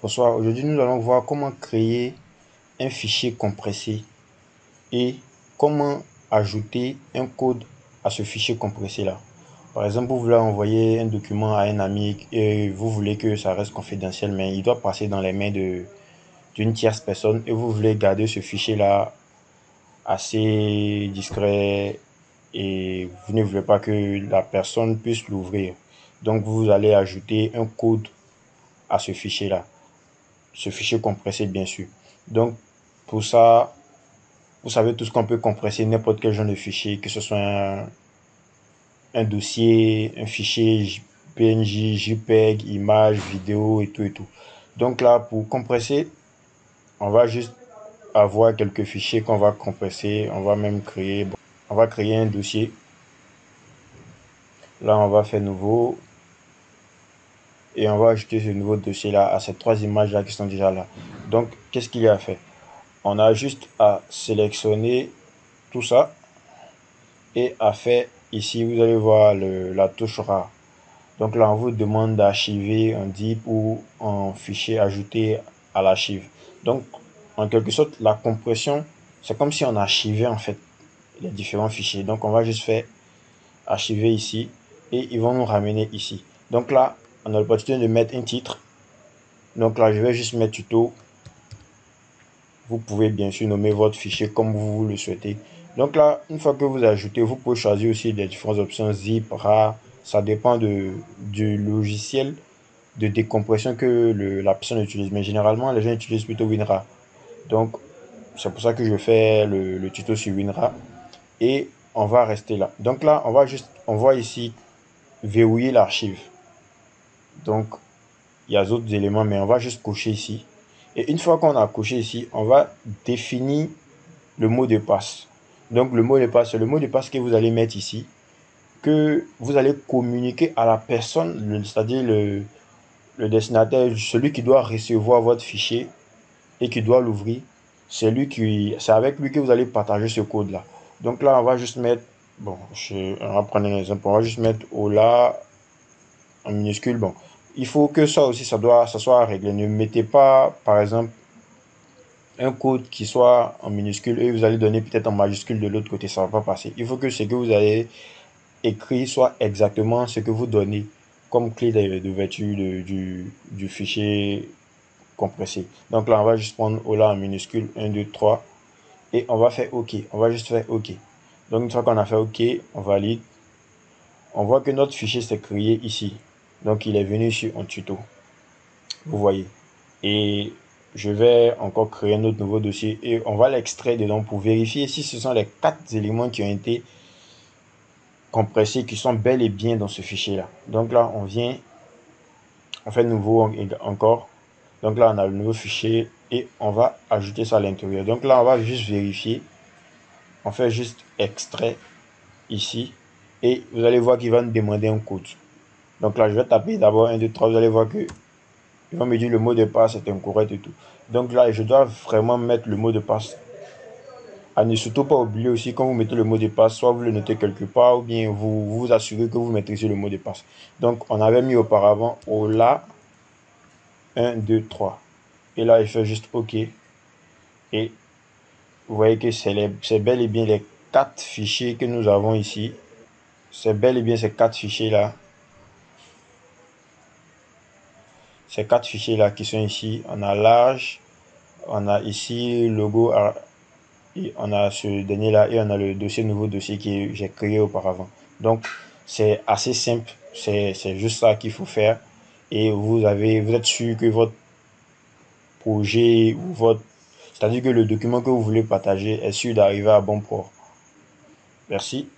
Bonsoir, aujourd'hui nous allons voir comment créer un fichier compressé et comment ajouter un code à ce fichier compressé là. Par exemple, vous voulez envoyer un document à un ami et vous voulez que ça reste confidentiel, mais il doit passer dans les mains d'une tierce personne et vous voulez garder ce fichier là assez discret et vous ne voulez pas que la personne puisse l'ouvrir. Donc vous allez ajouter un code à ce fichier compressé bien sûr. Donc pour ça, vous savez tout ce qu'on peut compresser, n'importe quel genre de fichier, que ce soit un dossier, un fichier PNG, JPEG, image, vidéo et tout et tout. Donc là, pour compresser, on va juste avoir quelques fichiers qu'on va compresser. On va même créer, on va créer un dossier. Là, on va faire nouveau et on va ajouter ce nouveau dossier là à ces trois images là qui sont déjà là. Donc, qu'est-ce qu'il y a à faire? On a juste à sélectionner tout ça et à faire ici, vous allez voir la touche rare. Donc là, on vous demande d'archiver un zip ou un fichier ajouté à l'archive. Donc, en quelque sorte, la compression, c'est comme si on archivait en fait les différents fichiers. Donc, on va juste faire archiver ici et ils vont nous ramener ici. Donc là, on a l'opportunité de mettre un titre. Donc là, je vais juste mettre tuto. Vous pouvez bien sûr nommer votre fichier comme vous le souhaitez. Donc là, une fois que vous ajoutez, vous pouvez choisir aussi les différentes options zip, RAR. Ça dépend du logiciel de décompression que la personne utilise. Mais généralement, les gens utilisent plutôt WinRAR. Donc, c'est pour ça que je fais le tuto sur WinRAR. Et on va rester là. Donc là, on voit ici verrouiller l'archive. Donc, il y a d'autres éléments, mais on va juste cocher ici. Et une fois qu'on a coché ici, on va définir le mot de passe. Donc, le mot de passe, c'est le mot de passe que vous allez mettre ici, que vous allez communiquer à la personne, c'est-à-dire le destinataire, celui qui doit recevoir votre fichier et qui doit l'ouvrir. C'est avec lui que vous allez partager ce code-là. Donc là, on va juste mettre, bon, on va prendre un exemple, on va juste mettre Ola en minuscule. Bon, il faut que ça aussi, ça soit réglé. Ne mettez pas, par exemple, un code qui soit en minuscule et vous allez donner peut-être en majuscule de l'autre côté, ça va pas passer. Il faut que ce que vous avez écrit soit exactement ce que vous donnez comme clé d'ouverture du fichier compressé. Donc là, on va juste prendre Ola en minuscule 1, 2, 3 et on va faire OK. On va juste faire OK. Donc une fois qu'on a fait OK, on valide. On voit que notre fichier s'est créé ici. Donc il est venu sur un tuto. Vous voyez. Et je vais encore créer un autre nouveau dossier et on va l'extraire dedans pour vérifier si ce sont les quatre éléments qui ont été compressés qui sont bel et bien dans ce fichier là. Donc là, on fait nouveau encore. Donc là, on a le nouveau fichier et on va ajouter ça à l'intérieur. Donc là, on va juste vérifier. On fait juste extrait ici et vous allez voir qu'il va nous demander un code. Donc là, je vais taper d'abord 1, 2, 3. Vous allez voir que il va me dire le mot de passe est incorrect et tout. Donc là, je dois vraiment mettre le mot de passe. À ne surtout pas oublier aussi, quand vous mettez le mot de passe, soit vous le notez quelque part, ou bien vous assurez que vous maîtrisez le mot de passe. Donc, on avait mis auparavant OLA 1, 2, 3. Et là, il fait juste OK. Et vous voyez que c'est bel et bien les quatre fichiers que nous avons ici. C'est bel et bien ces quatre fichiers-là. Ces quatre fichiers-là qui sont ici. On a large, on a ici le logo, et on a ce dernier-là et on a le nouveau dossier que j'ai créé auparavant. Donc, c'est assez simple. C'est juste ça qu'il faut faire. Et vous êtes sûr que votre projet ou c'est-à-dire que le document que vous voulez partager est sûr d'arriver à bon port. Merci.